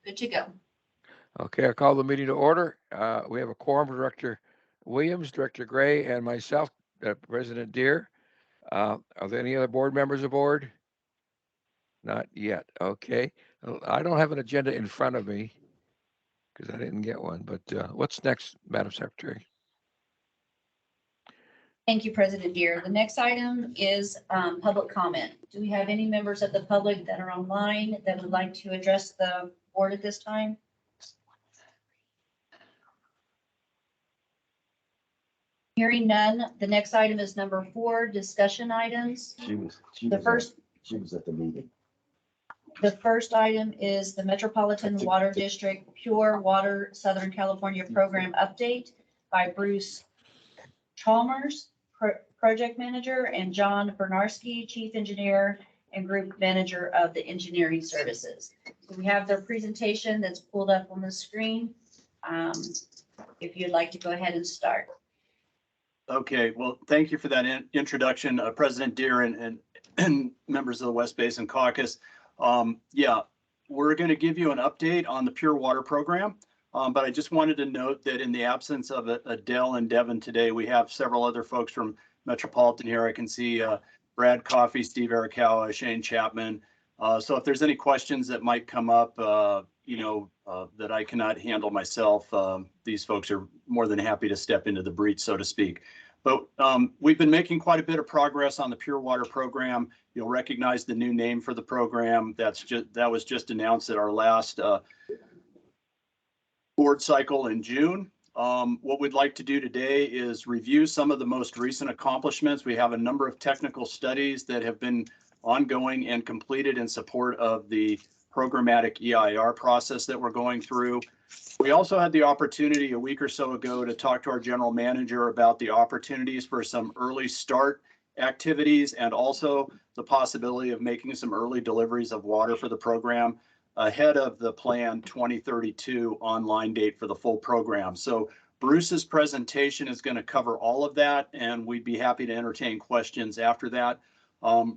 Good to go. Okay, I call the meeting to order. We have a quorum, Director Williams, Director Gray, and myself, President Deere. Are there any other board members aboard? Not yet. Okay. I don't have an agenda in front of me because I didn't get one, but what's next, Madam Secretary? Thank you, President Deere. The next item is public comment. Do we have any members of the public that are online that would like to address the board at this time? Hearing none, the next item is number 4, discussion items. She was at the meeting. The first item is the Metropolitan Water District Pure Water Southern California Program Update by Bruce Chalmers, Project Manager, and John Bernarski, Chief Engineer and Group Manager of the Engineering Services. So we have their presentation that's pulled up on the screen. If you'd like to go ahead and start. Okay, well, thank you for that introduction, President Deere and members of the West Basin Caucus. Yeah, we're going to give you an update on the Pure Water Program, but I just wanted to note that in the absence of Adele and Devin today, we have several other folks from Metropolitan here. I can see Brad Coffey, Steve Arakawa, Shane Chapman. So if there's any questions that might come up, that I cannot handle myself, these folks are more than happy to step into the breach, so to speak. But we've been making quite a bit of progress on the Pure Water Program. You'll recognize the new name for the program. That was just announced at our last board cycle in June. What we'd like to do today is review some of the most recent accomplishments. We have a number of technical studies that have been ongoing and completed in support of the programmatic EIR process that we're going through. We also had the opportunity a week or so ago to talk to our general manager about the opportunities for some early start activities and also the possibility of making some early deliveries of water for the program ahead of the planned 2032 online date for the full program. So Bruce's presentation is going to cover all of that, and we'd be happy to entertain questions after that.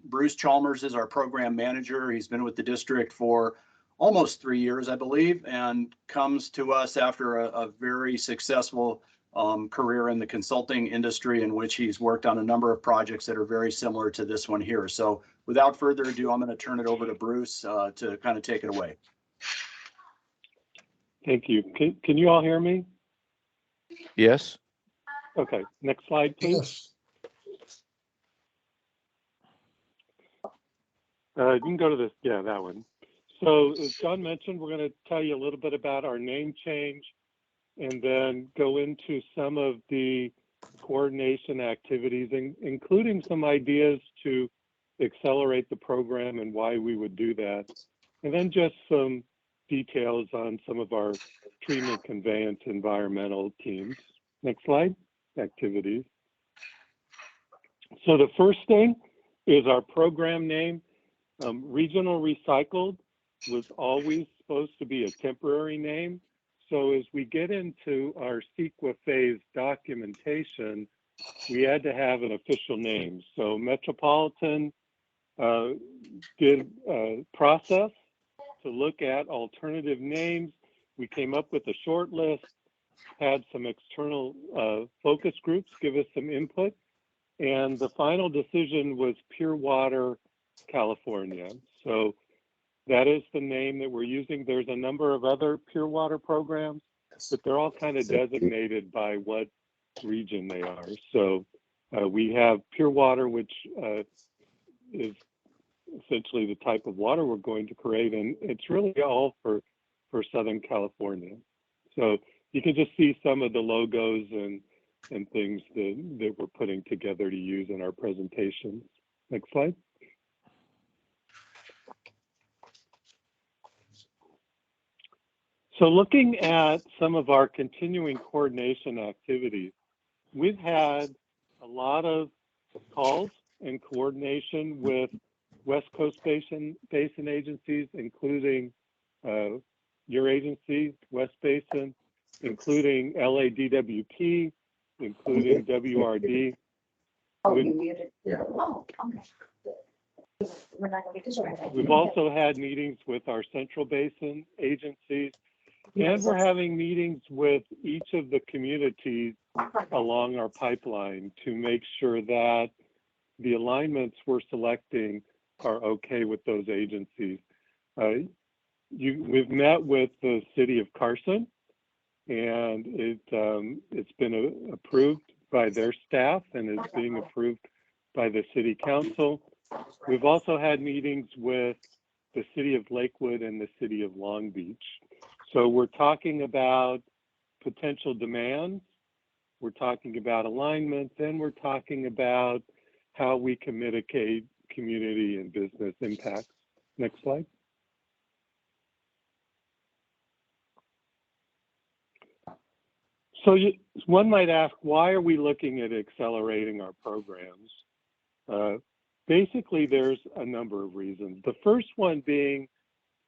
Bruce Chalmers is our program manager. He's been with the district for almost 3 years, I believe, and comes to us after a very successful career in the consulting industry in which he's worked on a number of projects that are very similar to this one here. So without further ado, I'm going to turn it over to Bruce to kind of take it away. Thank you. Can you all hear me? Yes. Okay, next slide, please. Yes. You can go to this, yeah, that one. So as John mentioned, we're going to tell you a little bit about our name change and then go into some of the coordination activities, including some ideas to accelerate the program and why we would do that. And then just some details on some of our treatment conveyance environmental teams. Next slide, activities. So the first thing is our program name. Regional Recycled was always supposed to be a temporary name. So as we get into our CEQA phase documentation, we had to have an official name. So Metropolitan did a process to look at alternative names. We came up with a short list, had some external focus groups give us some input, and the final decision was Pure Water California. So that is the name that we're using. There's a number of other Pure Water programs, but they're all kind of designated by what region they are. So we have Pure Water, which is essentially the type of water we're going to create, and it's really all for Southern California. So you can just see some of the logos and things that we're putting together to use in our presentation. Next slide. So looking at some of our continuing coordination activities, we've had a lot of calls and coordination with West Coast Basin agencies, including your agency, West Basin, including LADWP, including WRD. Oh, you muted? Yeah. Oh, okay. We've also had meetings with our Central Basin agencies, and we're having meetings with each of the communities along our pipeline to make sure that the alignments we're selecting are okay with those agencies. We've met with the city of Carson, and it's been approved by their staff and is being approved by the city council. We've also had meetings with the city of Lakewood and the city of Long Beach. So we're talking about potential demands, we're talking about alignment, then we're talking about how we can mitigate community and business impacts. Next slide. So one might ask, why are we looking at accelerating our programs? Basically, there's a number of reasons. The first one being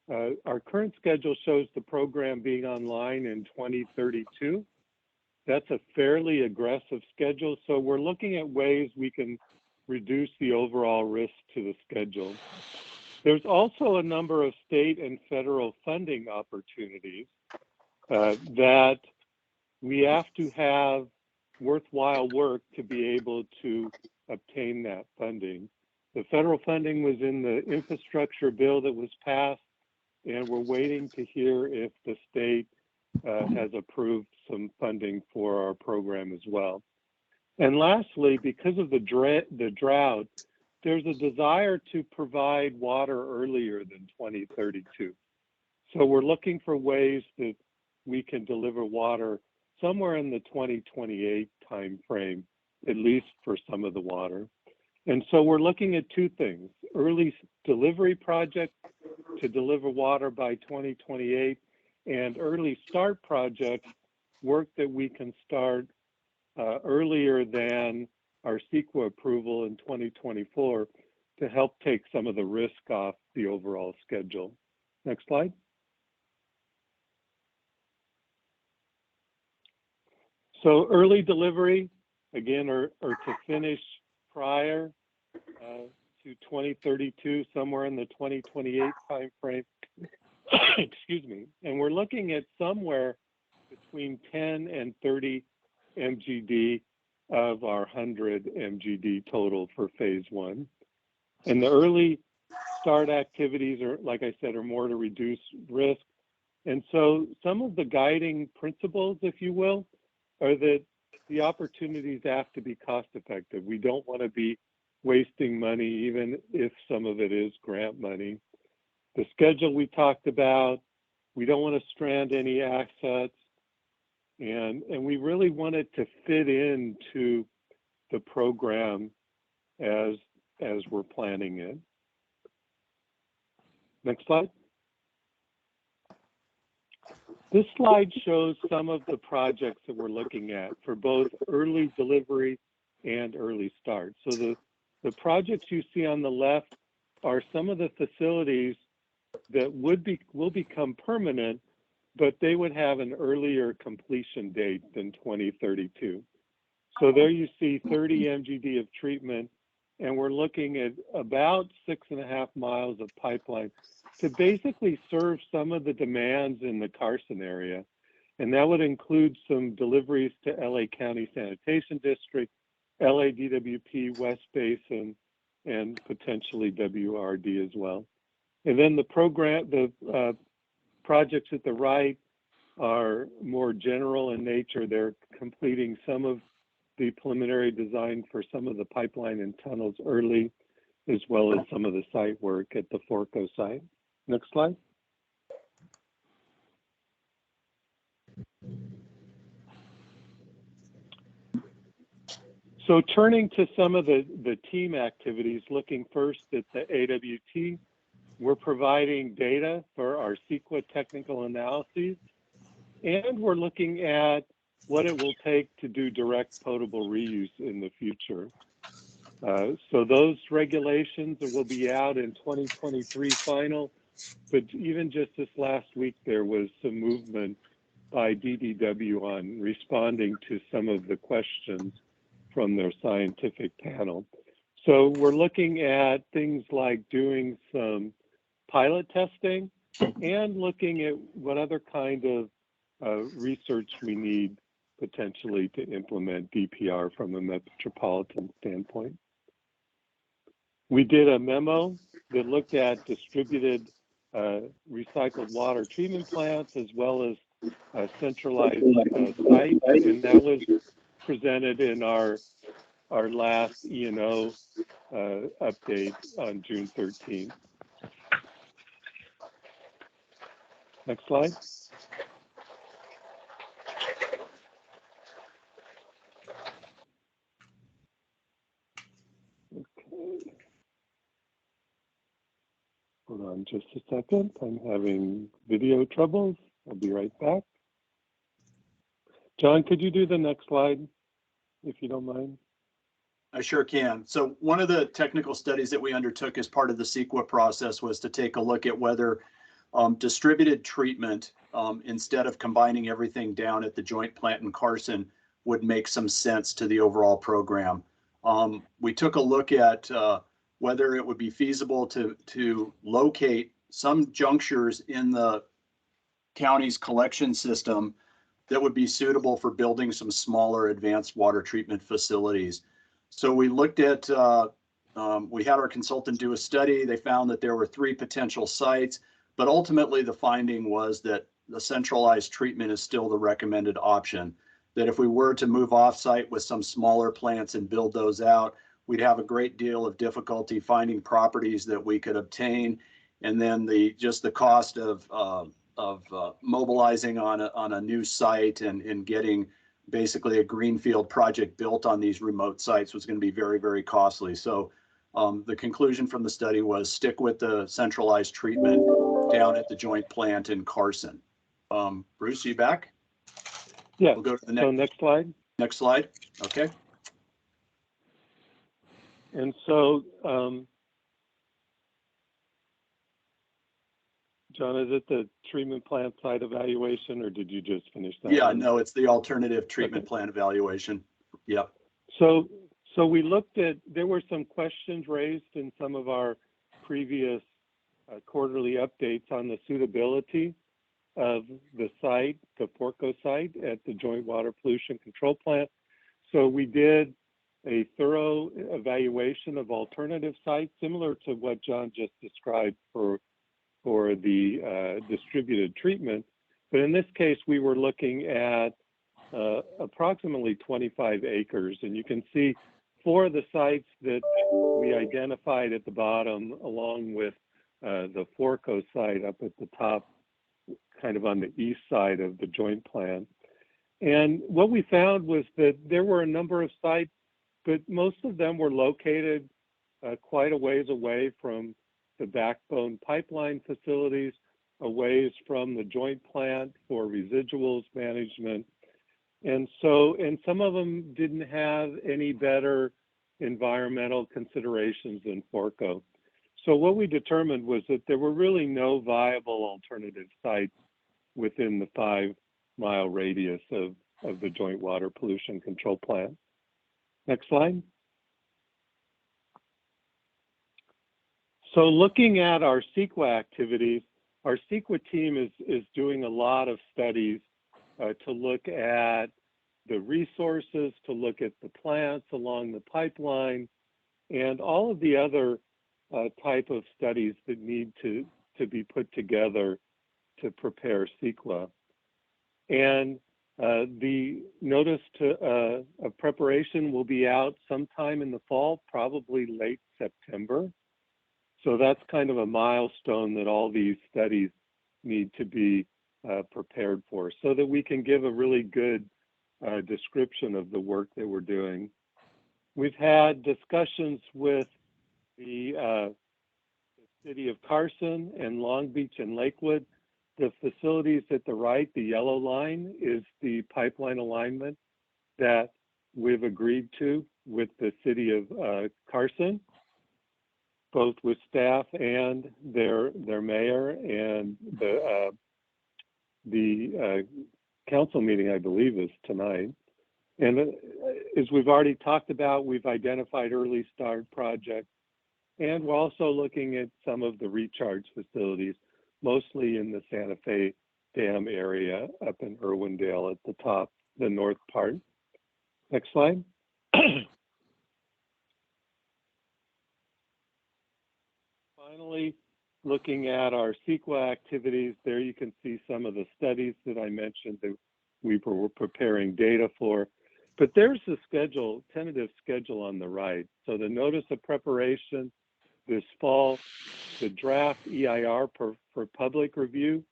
our current schedule shows the program being online in 2032. That's a fairly aggressive schedule, so we're looking at ways we can reduce the overall risk to the schedule. There's also a number of state and federal funding opportunities that we have to have worthwhile work to be able to obtain that funding. The federal funding was in the infrastructure bill that was passed, and we're waiting to hear if the state has approved some funding for our program as well. And lastly, because of the drought, there's a desire to provide water earlier than 2032. So we're looking for ways that we can deliver water somewhere in the 2028 timeframe, at least for some of the water. And so we're looking at two things: early delivery project to deliver water by 2028, and early start project work that we can start earlier than our CEQA approval in 2024 to help take some of the risk off the overall schedule. Next slide. So early delivery, again, or to finish prior to 2032, somewhere in the 2028 timeframe. Excuse me. And we're looking at somewhere between 10 and 30 MGD of our 100 MGD total for phase one. And the early start activities are, like I said, are more to reduce risk. And so some of the guiding principles, if you will, are that the opportunities have to be cost effective. We don't want to be wasting money, even if some of it is grant money. The schedule we talked about, we don't want to strand any assets, and we really want it to fit into the program as we're planning it. Next slide. This slide shows some of the projects that we're looking at for both early delivery and early start. So the projects you see on the left are some of the facilities that will become permanent, but they would have an earlier completion date than 2032. So there you see 30 MGD of treatment, and we're looking at about 6.5 miles of pipeline to basically serve some of the demands in the Carson area. And that would include some deliveries to LA County Sanitation District, LA DWP, West Basin, and potentially WRD as well. And then the projects at the right are more general in nature. They're completing some of the preliminary design for some of the pipeline and tunnels early, as well as some of the site work at the Forco site. Next slide. So turning to some of the team activities, looking first at the AWT, we're providing data for our CEQA technical analyses, and we're looking at what it will take to do direct potable reuse in the future. So those regulations will be out in 2023 final, but even just this last week, there was some movement by DDW on responding to some of the questions from their scientific panel. So we're looking at things like doing some pilot testing and looking at what other kind of research we need potentially to implement DPR from a metropolitan standpoint. We did a memo that looked at distributed recycled water treatment plants as well as centralized sites, and that was presented in our last E&O update on June 13th. Next slide. Okay. Hold on just a second. I'm having video troubles. I'll be right back. John, could you do the next slide, if you don't mind? I sure can. So one of the technical studies that we undertook as part of the CEQA process was to take a look at whether distributed treatment, instead of combining everything down at the joint plant in Carson, would make some sense to the overall program. We took a look at whether it would be feasible to locate some junctures in the county's collection system that would be suitable for building some smaller advanced water treatment facilities. So we looked at, we had our consultant do a study. They found that there were 3 potential sites, but ultimately the finding was that the centralized treatment is still the recommended option. That if we were to move off-site with some smaller plants and build those out, we'd have a great deal of difficulty finding properties that we could obtain. And then just the cost of mobilizing on a new site and getting basically a greenfield project built on these remote sites was going to be very, very costly. So the conclusion from the study was stick with the centralized treatment down at the joint plant in Carson. Bruce, are you back? Yeah. We'll go to the Next slide. Next slide. Okay. And so, John, is it the treatment plant site evaluation, or did you just finish that? Yeah, one? no, it's the alternative treatment plant evaluation. Yep. So we looked at, there were some questions raised in some of our previous quarterly updates on the suitability of the site, the Porco site at the Joint Water Pollution Control Plant. So we did a thorough evaluation of alternative sites, similar to what John just described for the distributed treatment. But in this case, we were looking at approximately 25 acres. And you can see 4 of the sites that we identified at the bottom, along with the Porco site up at the top, kind of on the east side of the joint plant. And what we found was that there were a number of sites, but most of them were located quite a ways away from the backbone pipeline facilities, a ways from the joint plant for residuals management. And some of them didn't have any better environmental considerations than Porco. So what we determined was that there were really no viable alternative sites within the 5-mile radius of the Joint Water Pollution Control Plant. Next slide. So looking at our CEQA activities, our CEQA team is doing a lot of studies to look at the resources, to look at the plants along the pipeline, and all of the other type of studies that need to be put together to prepare CEQA. And the notice of preparation will be out sometime in the fall, probably late September. So that's kind of a milestone that all these studies need to be prepared for, so that we can give a really good description of the work that we're doing. We've had discussions with the city of Carson and Long Beach and Lakewood. The facilities at the right, the yellow line, is the pipeline alignment that we've agreed to with the city of Carson, both with staff and their mayor, and the council meeting, I believe, is tonight. And as we've already talked about, we've identified early start projects, and we're also looking at some of the recharge facilities, mostly in the Santa Fe Dam area up in Irwindale at the top, the north part. Next slide. Finally, looking at our CEQA activities, there you can see some of the studies that I mentioned that we were preparing data for. But there's the schedule, tentative schedule on the right. So the notice of preparation this fall, the draft EIR for public review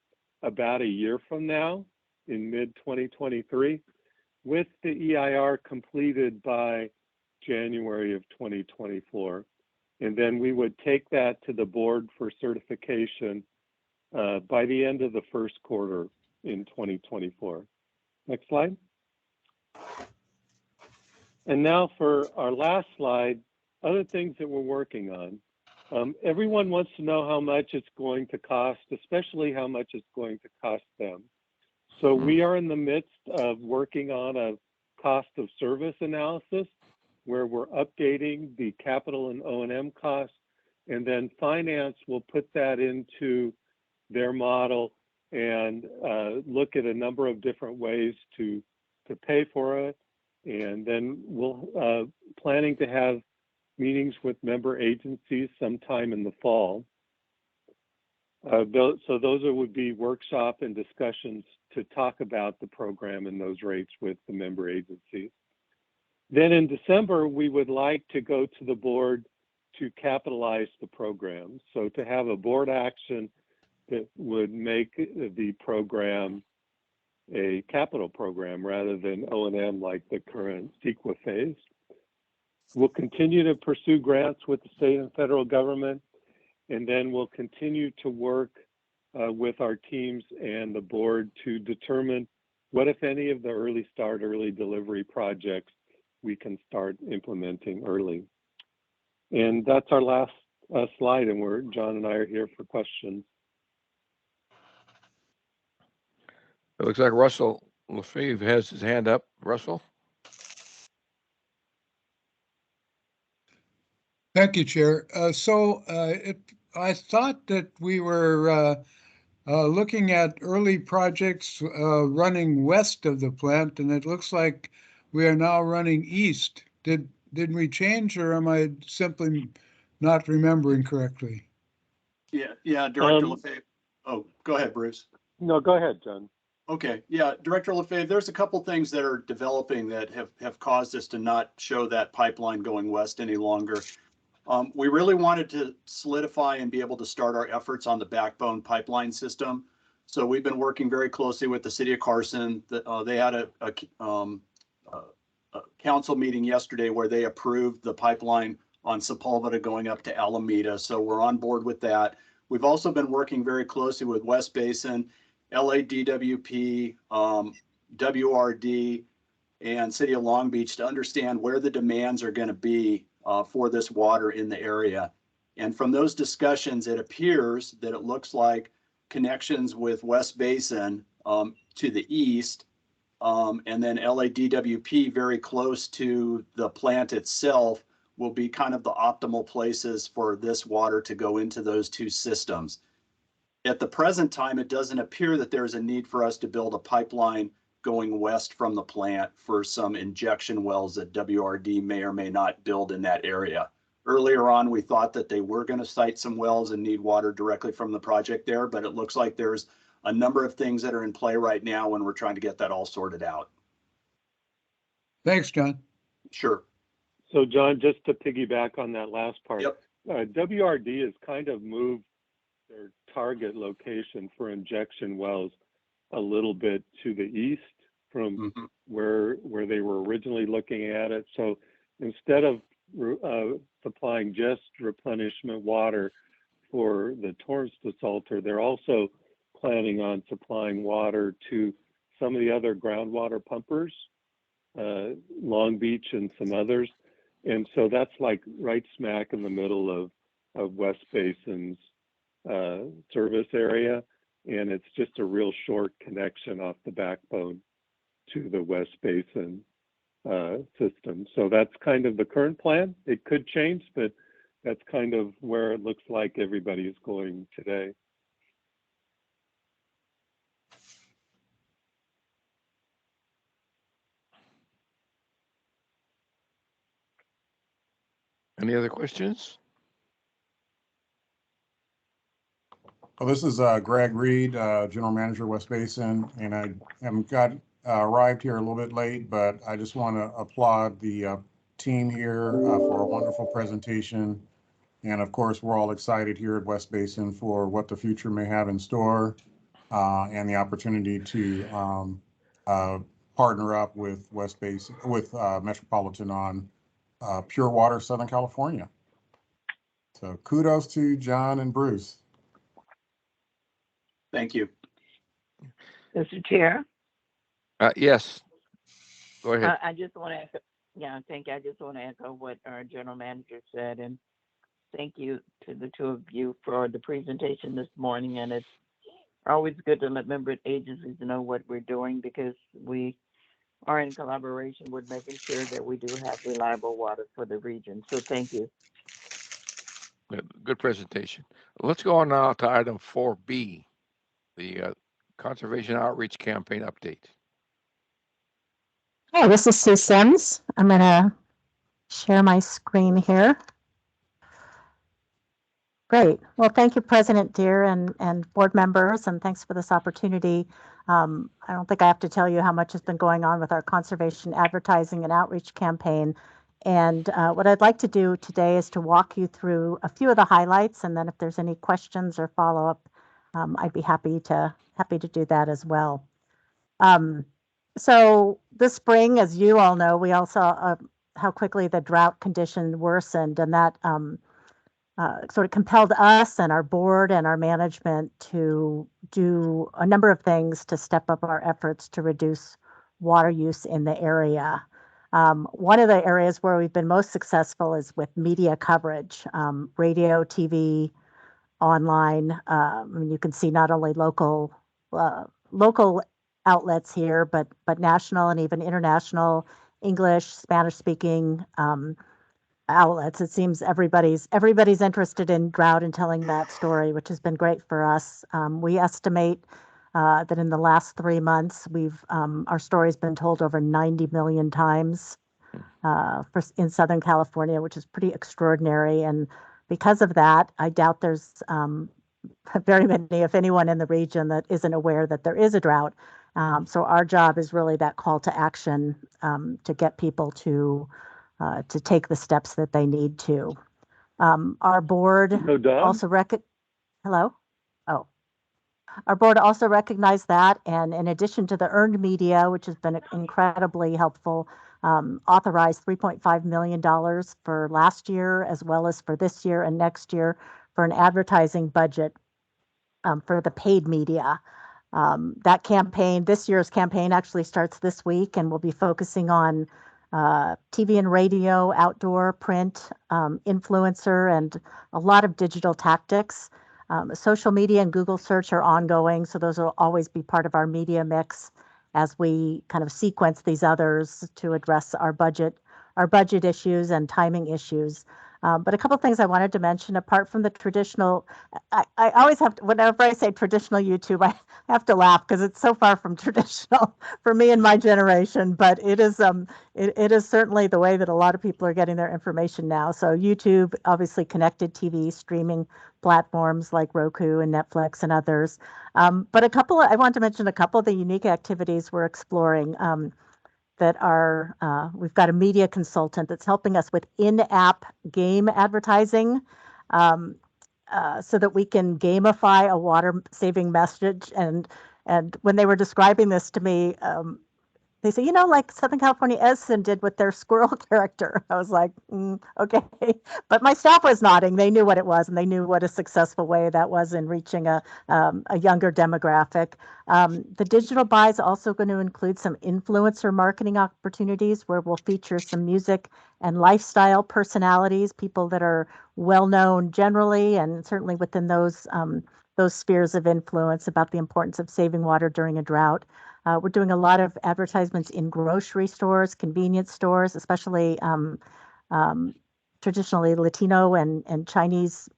about a year from now in mid-2023, with the EIR completed by January of 2024. And then we would take that to the board for certification by the end of the first quarter in 2024. Next slide. And now for our last slide, other things that we're working on. Everyone wants to know how much it's going to cost, especially how much it's going to cost them. So we are in the midst of working on a cost of service analysis where we're updating the capital and O&M costs, and then finance will put that into their model and look at a number of different ways to pay for it. And then we'll planning to have meetings with member agencies sometime in the fall. So those would be workshop and discussions to talk about the program and those rates with the member agencies. Then in December, we would like to go to the board to capitalize the program. So to have a board action that would make the program a capital program rather than O&M like the current CEQA phase. We'll continue to pursue grants with the state and federal government, and then we'll continue to work with our teams and the board to determine what, if any, of the early start, early delivery projects we can start implementing early. And that's our last slide, and John and I are here for questions. It looks like Russell Lefebvre has his hand up. Russell? Thank you, Chair. I thought that we were looking at early projects running west of the plant, and it looks like we are now running east. Did we change, or am I simply not remembering correctly? Yeah, Director Lefebvre. Oh, go ahead, Bruce. No, go ahead, John. Okay, yeah, Director Lefebvre, there's a couple things that are developing that have caused us to not show that pipeline going west any longer. We really wanted to solidify and be able to start our efforts on the backbone pipeline system. So we've been working very closely with the city of Carson. They had a council meeting yesterday where they approved the pipeline on Sepulveda going up to Alameda. So we're on board with that. We've also been working very closely with West Basin, LADWP, WRD, and City of Long Beach to understand where the demands are going to be for this water in the area. And from those discussions, it appears that it looks like connections with West Basin to the east, and then LADWP very close to the plant itself will be kind of the optimal places for this water to go into those two systems. At the present time, it doesn't appear that there's a need for us to build a pipeline going west from the plant for some injection wells that WRD may or may not build in that area. Earlier on, we thought that they were going to site some wells and need water directly from the project there, but it looks like there's a number of things that are in play right now when we're trying to get that all sorted out. Thanks, John. Sure. So John, just to piggyback on that last part, Yep. WRD has kind of moved their target location for injection wells a little bit to the east from where they were originally looking at it. So instead of supplying just replenishment water for the Torrance desalter, they're also planning on supplying water to some of the other groundwater pumpers, Long Beach and some others. And so that's like right smack in the middle of West Basin's service area. And it's just a real short connection off the backbone to the West Basin system. So that's kind of the current plan. It could change, but that's kind of where it looks like everybody is going today. Any other questions? Well, this is Greg Reed, General Manager, West Basin, and I arrived here a little bit late, but I just want to applaud the team here for a wonderful presentation. And of course, we're all excited here at West Basin for what the future may have in store and the opportunity to partner up with West Basin, with Metropolitan on pure water Southern California. So kudos to John and Bruce. Thank you. Mr. Chair, Yes. Go ahead. I just want to echo, yeah, thank you. I just want to echo what our general manager said, and thank you to the two of you for the presentation this morning. And it's always good to let member agencies know what we're doing, because we are in collaboration with making sure that we do have reliable water for the region. So thank you. Good presentation. Let's go on now to item 4B, the Conservation Outreach Campaign update. Hi, this is Sue Sims. I'm going to share my screen here. Great. Well, thank you, President Deere and board members, and thanks for this opportunity. I don't think I have to tell you how much has been going on with our conservation advertising and outreach campaign. And what I'd like to do today is to walk you through a few of the highlights, and then if there's any questions or follow-up, I'd be happy to do that as well. So this spring, as you all know, we all saw how quickly the drought condition worsened, and that sort of compelled us and our board and our management to do a number of things to step up our efforts to reduce water use in the area. One of the areas where we've been most successful is with media coverage, radio, TV, online. I mean, you can see not only local outlets here, but national and even international English, Spanish-speaking outlets. It seems everybody's interested in drought and telling that story, which has been great for us. We estimate that in the last 3 months, our story's been told over 90 million times in Southern California, which is pretty extraordinary. And because of that, I doubt there's very many, if anyone in the region, that isn't aware that there is a drought. So our job is really that call to action to get people to take the steps that they need to. Our board also Hello? Oh. Our board also recognized that, and in addition to the earned media, which has been incredibly helpful, authorized $3.5 million for last year, as well as for this year and next year, for an advertising budget for the paid media. That campaign, this year's campaign, actually starts this week, and we'll be focusing on TV and radio, outdoor, print, influencer, and a lot of digital tactics. Social media and Google search are ongoing, so those will always be part of our media mix as we kind of sequence these others to address our budget issues and timing issues. But a couple of things I wanted to mention, apart from the traditional, I always have to, whenever I say traditional YouTube, I have to laugh because it's so far from traditional for me and my generation, but it is certainly the way that a lot of people are getting their information now. So YouTube, obviously connected TV, streaming platforms like Roku and Netflix and others. But I want to mention a couple of the unique activities we're exploring. We've got a media consultant that's helping us with in-app game advertising so that we can gamify a water-saving message. And when they were describing this to me, they say, like Southern California Edison did with their squirrel character. I was like, okay. But my staff was nodding. They knew what it was, and they knew what a successful way that was in reaching a younger demographic. The digital buy is also going to include some influencer marketing opportunities where we'll feature some music and lifestyle personalities, people that are well-known generally, and certainly within those spheres of influence about the importance of saving water during a drought. We're doing a lot of advertisements in grocery stores, convenience stores, especially traditionally Latino and Chinese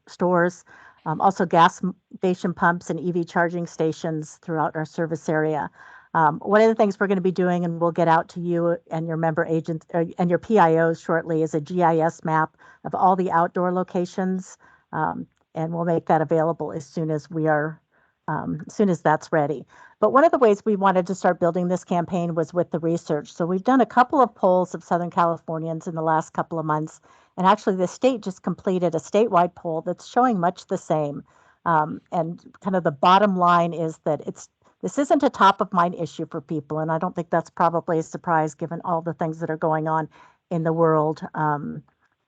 stores. Also gas station pumps and EV charging stations throughout our service area. One of the things we're going to be doing, and we'll get out to you and your member agents and your PIOs shortly, is a GIS map of all the outdoor locations. And we'll make that available as soon as that's ready. But one of the ways we wanted to start building this campaign was with the research. So we've done a couple of polls of Southern Californians in the last couple of months. And actually the state just completed a statewide poll that's showing much the same. And kind of the bottom line is that this isn't a top of mind issue for people. And I don't think that's probably a surprise given all the things that are going on in the world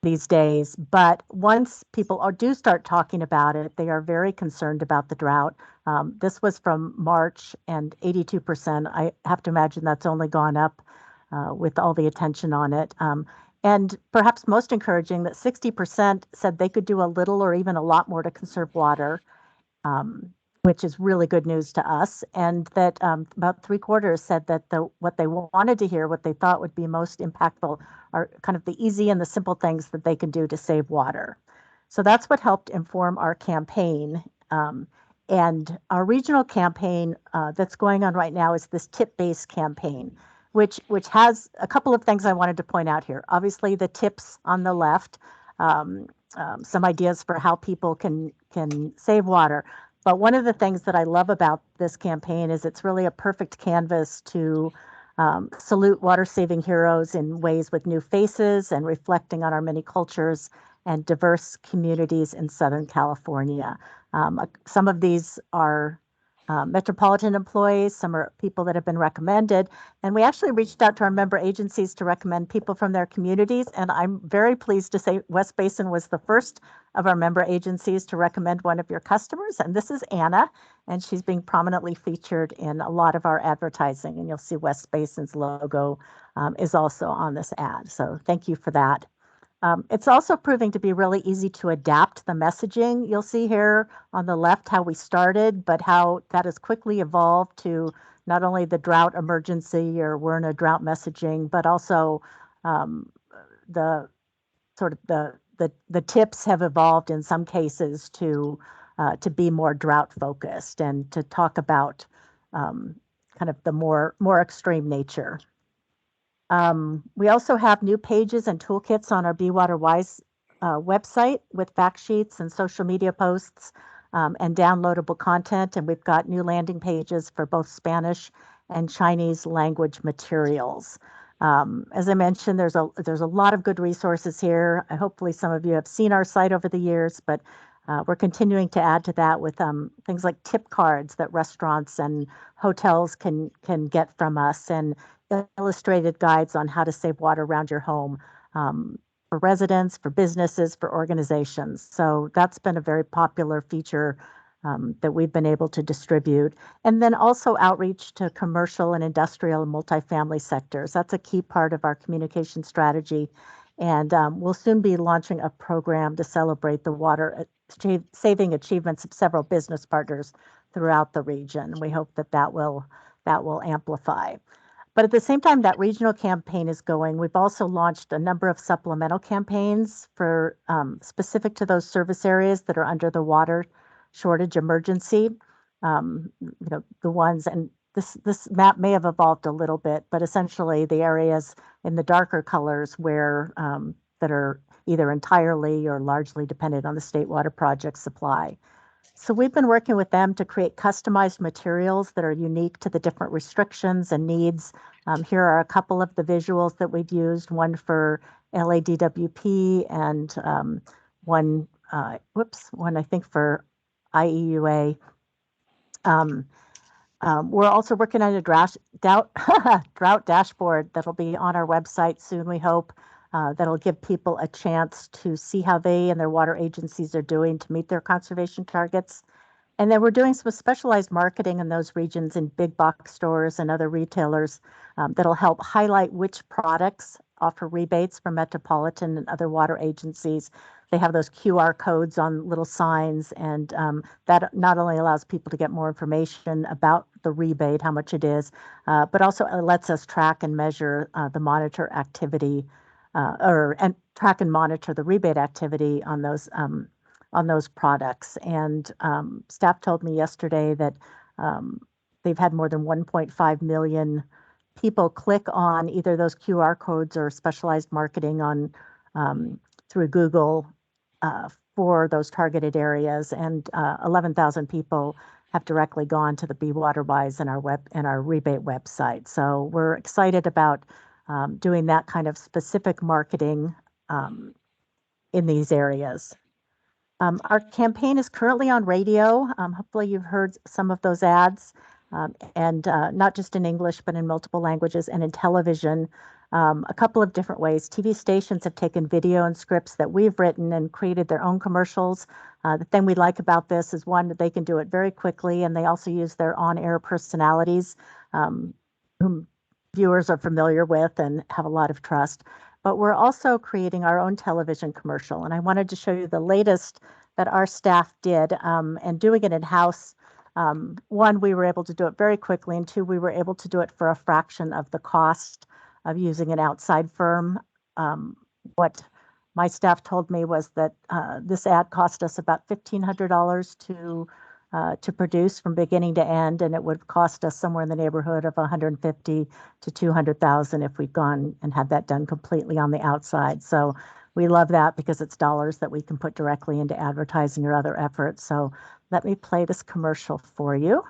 these days. But once people do start talking about it, they are very concerned about the drought. This was from March, and 82%. I have to imagine that's only gone up with all the attention on it. And perhaps most encouraging, that 60% said they could do a little or even a lot more to conserve water, which is really good news to us. And that about 3/4 said that what they wanted to hear, what they thought would be most impactful, are kind of the easy and the simple things that they can do to save water. So that's what helped inform our campaign. And our regional campaign that's going on right now is this tip-based campaign, which has a couple of things I wanted to point out here. Obviously, the tips on the left, some ideas for how people can save water. But one of the things that I love about this campaign is it's really a perfect canvas to salute water-saving heroes in ways with new faces and reflecting on our many cultures and diverse communities in Southern California. Some of these are metropolitan employees, some are people that have been recommended, and we actually reached out to our member agencies to recommend people from their communities, and I'm very pleased to say West Basin was the first of our member agencies to recommend one of your customers, and this is Anna, and she's being prominently featured in a lot of our advertising, and you'll see West Basin's logo is also on this ad, so thank you for that. It's also proving to be really easy to adapt the messaging. You'll see here on the left how we started, but how that has quickly evolved to not only the drought emergency or we're in a drought messaging, but also the tips have evolved in some cases to be more drought focused and to talk about kind of the more extreme nature. We also have new pages and toolkits on our Be Water Wise website with fact sheets and social media posts and downloadable content. And we've got new landing pages for both Spanish and Chinese language materials. As I mentioned, there's a lot of good resources here. Hopefully some of you have seen our site over the years, but we're continuing to add to that with things like tip cards that restaurants and hotels can get from us, and illustrated guides on how to save water around your home for residents, for businesses, for organizations. So that's been a very popular feature that we've been able to distribute. And then also outreach to commercial and industrial and multifamily sectors. That's a key part of our communication strategy. And we'll soon be launching a program to celebrate the water saving achievements of several business partners throughout the region. We hope that will amplify. But at the same time that regional campaign is going, we've also launched a number of supplemental campaigns for specific to those service areas that are under the water shortage emergency. The ones, and this map may have evolved a little bit, but essentially the areas in the darker colors where that are either entirely or largely dependent on the state water project supply. So we've been working with them to create customized materials that are unique to the different restrictions and needs. Here are a couple of the visuals that we've used, one for LADWP and one I think for IEUA. We're also working on a drought dashboard that'll be on our website soon, we hope. That'll give people a chance to see how they and their water agencies are doing to meet their conservation targets. And then we're doing some specialized marketing in those regions in big box stores and other retailers that'll help highlight which products offer rebates for Metropolitan and other water agencies. They have those QR codes on little signs, and that not only allows people to get more information about the rebate, how much it is, but also it lets us track and measure the monitor activity, and track and monitor the rebate activity on those products. And staff told me yesterday that they've had more than 1.5 million people click on either those QR codes or specialized marketing on through Google for those targeted areas, and 11,000 people have directly gone to the Be Water Wise and our rebate website. So we're excited about doing that kind of specific marketing in these areas. Our campaign is currently on radio. Hopefully you've heard some of those ads, and not just in English, but in multiple languages, and in television. A couple of different ways. TV stations have taken video and scripts that we've written and created their own commercials. The thing we like about this is, one, that they can do it very quickly, and they also use their on-air personalities, whom viewers are familiar with and have a lot of trust. But we're also creating our own television commercial, and I wanted to show you the latest that our staff did, and doing it in-house. One, we were able to do it very quickly, and two, we were able to do it for a fraction of the cost of using an outside firm. What my staff told me was that this ad cost us about $1,500 to produce from beginning to end, and it would cost us somewhere in the neighborhood of $150,000 to $200,000 if we'd gone and had that done completely on the outside. So we love that because it's dollars that we can put directly into advertising or other efforts. So let me play this commercial for you.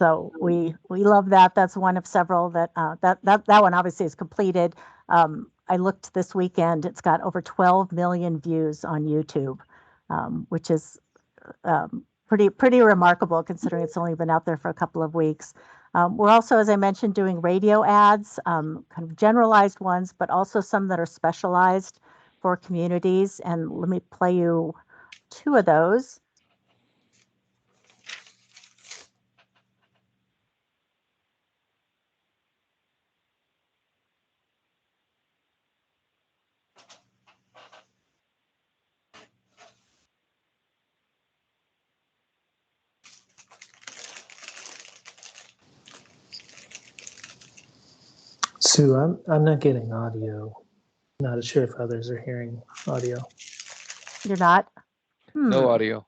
So we love that. That's one of several that that one obviously is completed. I looked this weekend. It's got over 12 million views on YouTube, which is pretty remarkable considering it's only been out there for a couple of weeks. We're also, as I mentioned, doing radio ads, kind of generalized ones, but also some that are specialized for communities. And let me play you two of those. Sue, I'm not getting audio. Not sure if others are hearing audio. You're not? No audio.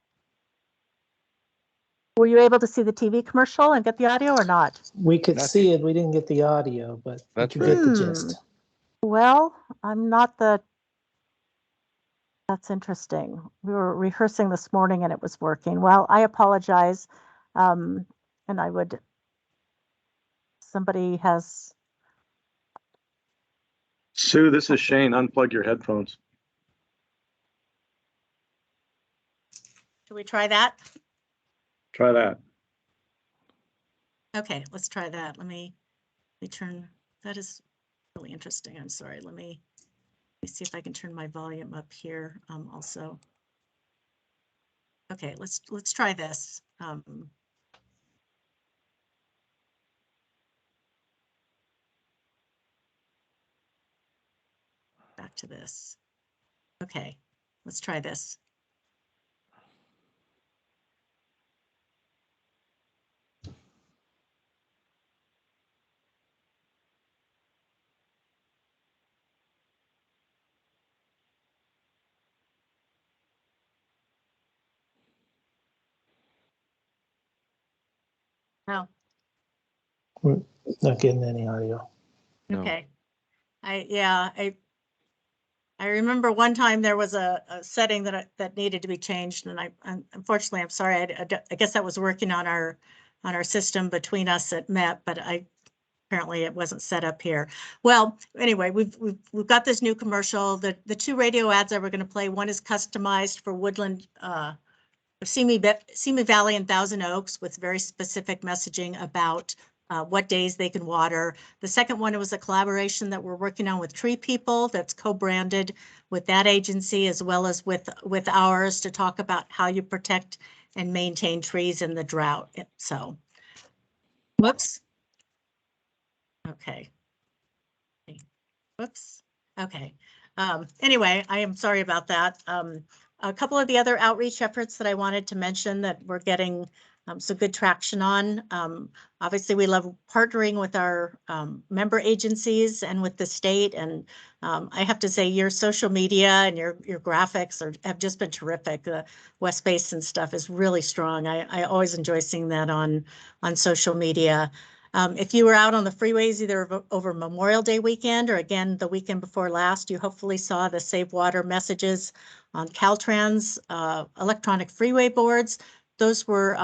Were you able to see the TV commercial and get the audio or not? We could That's- see it. We didn't get the audio, but That's you right. get the gist. Well, I'm not the. That's interesting. We were rehearsing this morning and it was working. Well, I apologize. And I would. Somebody has. Sue, this is Shane. Unplug your headphones. Should we try that? Try that. Okay, let's try that. Let me turn, that is really interesting. I'm sorry. Let me see if I can turn my volume up here also. Okay, let's try this. Back to this. Okay, let's try this. Oh, We're not getting any audio. No. okay. I remember one time there was a setting that needed to be changed, and unfortunately, I'm sorry. I guess that was working on our system between us at MET, but apparently it wasn't set up here. Well, anyway, we've got this new commercial. The two radio ads that we're going to play, one is customized for Woodland, Simi Valley and Thousand Oaks with very specific messaging about what days they can water. The second one was a collaboration that we're working on with Tree People that's co-branded with that agency as well as with ours to talk about how you protect and maintain trees in the drought. So, whoops. Okay. Whoops. Okay. Anyway, I am sorry about that. A couple of the other outreach efforts that I wanted to mention that we're getting some good traction on. Obviously, we love partnering with our member agencies and with the state. And I have to say, your social media and your graphics have just been terrific. The West Basin stuff is really strong. I always enjoy seeing that on social media. If you were out on the freeways either over Memorial Day weekend or again the weekend before last, you hopefully saw the Save Water messages on Caltrans electronic freeway boards. Those were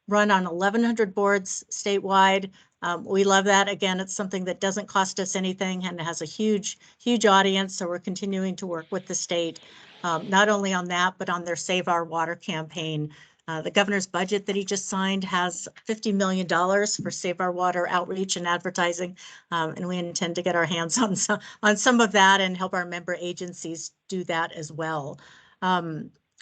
run on 1,100 boards statewide. We love that. Again, it's something that doesn't cost us anything and has a huge audience. So we're continuing to work with the state, not only on that, but on their Save Our Water campaign. The governor's budget that he just signed has $50 million for Save Our Water outreach and advertising. And we intend to get our hands on some of that and help our member agencies do that as well.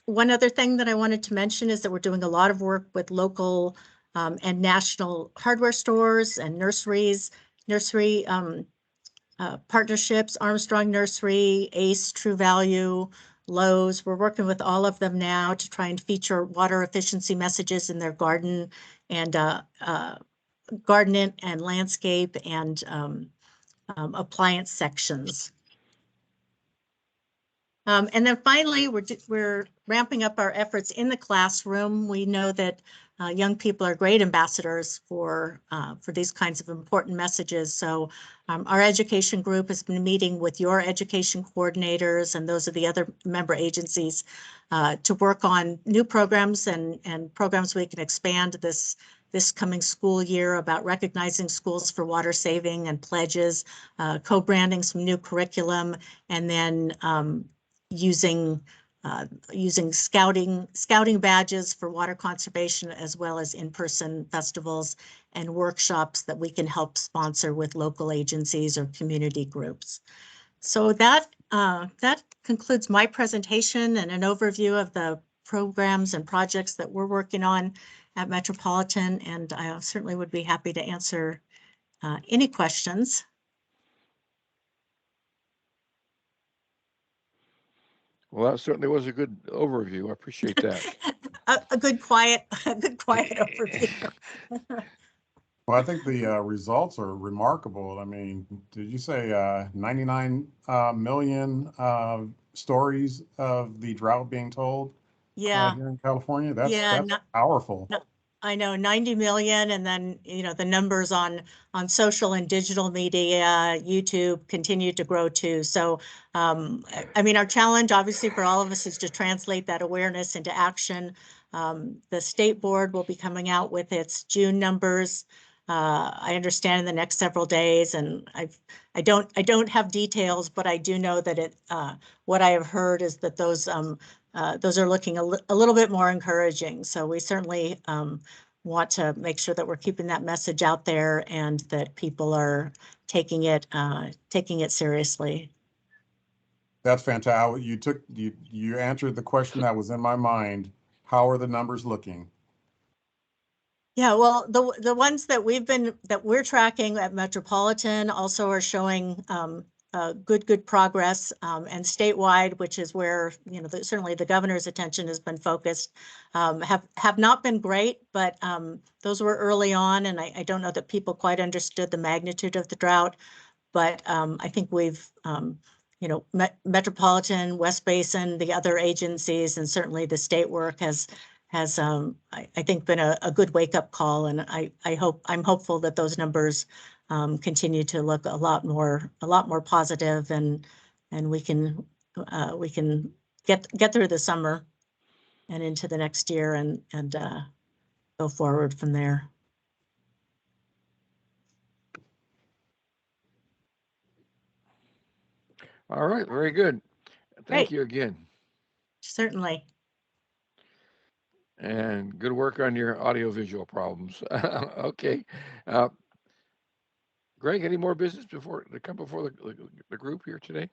One other thing that I wanted to mention is that we're doing a lot of work with local and national hardware stores and nursery partnerships, Armstrong Nursery, Ace, True Value, Lowe's. We're working with all of them now to try and feature water efficiency messages in their garden and landscape and appliance sections. And then finally, we're ramping up our efforts in the classroom. We know that young people are great ambassadors for these kinds of important messages. So our education group has been meeting with your education coordinators and those of the other member agencies to work on new programs and programs we can expand this coming school year about recognizing schools for water saving and pledges, co-branding some new curriculum, and then using scouting badges for water conservation, as well as in-person festivals and workshops that we can help sponsor with local agencies or community groups. So that concludes my presentation and an overview of the programs and projects that we're working on at Metropolitan, and I certainly would be happy to answer any questions. Well, that certainly was a good overview. I appreciate that. a good quiet overview. Well, I think the results are remarkable. I mean, did you say 99 million stories of the drought being told? Yeah. Here in California? That's powerful. No, I know 90 million, and then the numbers on social and digital media, YouTube continue to grow too. So I mean, our challenge obviously for all of us is to translate that awareness into action. The state board will be coming out with its June numbers. I understand in the next several days, and I don't have details, but I do know that what I have heard is that those are looking a little bit more encouraging. So we certainly want to make sure that we're keeping that message out there and that people are taking it seriously. That's fantastic. You answered the question that was in my mind. How are the numbers looking? Yeah, well, the ones that we're tracking at Metropolitan also are showing good progress, and statewide, which is where certainly the governor's attention has been focused, have not been great, but those were early on, and I don't know that people quite understood the magnitude of the drought, but I think we've Metropolitan, West Basin, the other agencies, and certainly the state work has I think been a good wake-up call, and I'm hopeful that those numbers continue to look a lot more positive, and we can get through the summer and into the next year and go forward from there. All right, very good. Thank Great. you again. Certainly. And good work on your audiovisual problems. Okay. Uh, Greg, any more business to come before the group here today?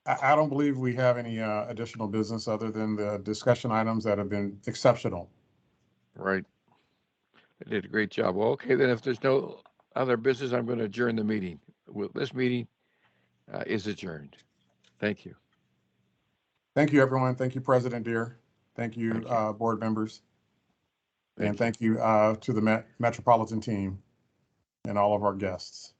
I don't believe we have any additional business other than the discussion items that have been exceptional. Right. They did a great job. Well, okay, then if there's no other business, I'm going to adjourn the meeting. This meeting is adjourned. Thank you. Thank you, everyone. Thank you, President Deere. Thank you, Thank you. board members. And Thank you. thank you to the Metropolitan team and all of our guests.